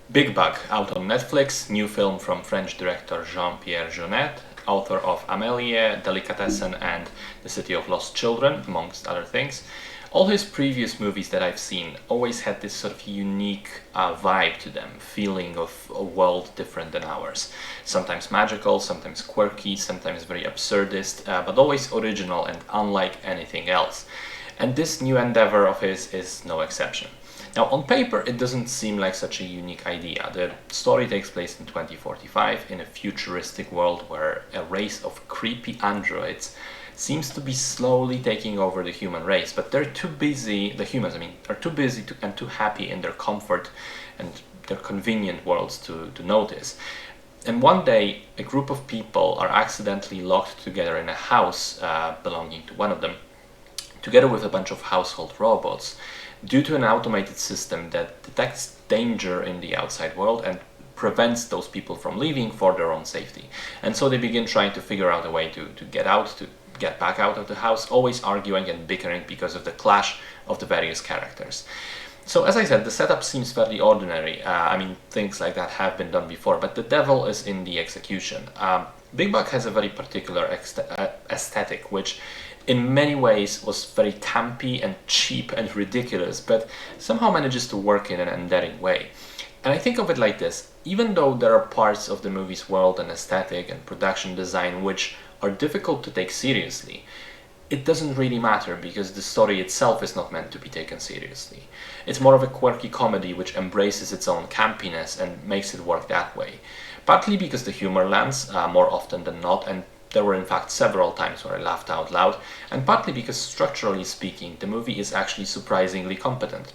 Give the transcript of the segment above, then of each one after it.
BigBug, out on Netflix, new film from French director Jean-Pierre, author of Amélie, Delicatessen and The City of Lost Children, amongst other things. All his previous movies that I've seen always had this sort of unique vibe to them, feeling of a world different than ours. Sometimes magical, sometimes quirky, sometimes very absurdist, but always original and unlike anything else. And this new endeavor of his is no exception. Now, on paper, it doesn't seem like such a unique idea. The story takes place in 2045 in a futuristic world where a race of creepy androids seems to be slowly taking over the human race, but they're too busy, the humans, are too busy and too happy in their comfort and their convenient worlds to notice. And one day, a group of people are accidentally locked together in a house belonging to one of them, together with a bunch of household robots, due to an automated system that detects danger in the outside world and prevents those people from leaving for their own safety. And so they begin trying to figure out a way to get back out of the house, always arguing and bickering because of the clash of the various characters. So as I said, the setup seems fairly ordinary. Things like that have been done before, but the devil is in the execution. BigBug has a very particular aesthetic, which in many ways was very campy and cheap and ridiculous, but somehow manages to work in an endearing way. And I think of it like this: even though there are parts of the movie's world and aesthetic and production design which are difficult to take seriously, it doesn't really matter because the story itself is not meant to be taken seriously. It's more of a quirky comedy which embraces its own campiness and makes it work that way. Partly because the humor lands more often than not, and there were in fact several times where I laughed out loud, and partly because structurally speaking, the movie is actually surprisingly competent.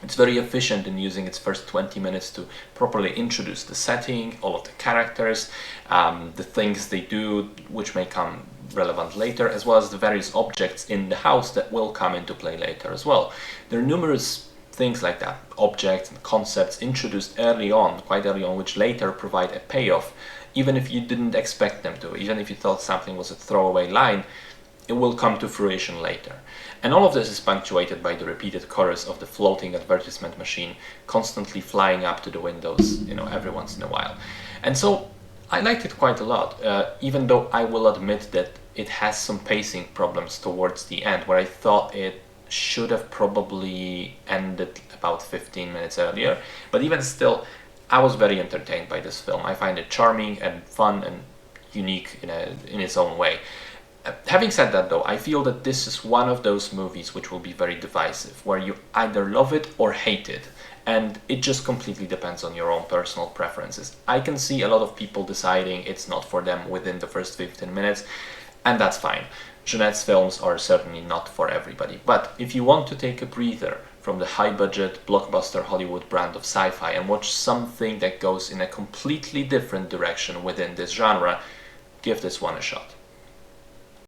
It's very efficient in using its first 20 minutes to properly introduce the setting, all of the characters, the things they do, which may come relevant later, as well as the various objects in the house that will come into play later as well. There are numerous things like that, objects and concepts introduced quite early on, which later provide a payoff, even if you didn't expect them to. Even if you thought something was a throwaway line, it will come to fruition later. And all of this is punctuated by the repeated chorus of the floating advertisement machine constantly flying up to the windows, every once in a while. And so I liked it quite a lot, even though I will admit that it has some pacing problems towards the end, where I thought it should have probably ended about 15 minutes earlier. But even still, I was very entertained by this film. I find it charming and fun and unique in its own way. Having said that though, I feel that this is one of those movies which will be very divisive, where you either love it or hate it, and it just completely depends on your own personal preferences. I can see a lot of people deciding it's not for them within the first 15 minutes, and that's fine. Jeunett's films are certainly not for everybody, but if you want to take a breather from the high-budget, blockbuster Hollywood brand of sci-fi and watch something that goes in a completely different direction within this genre, give this one a shot.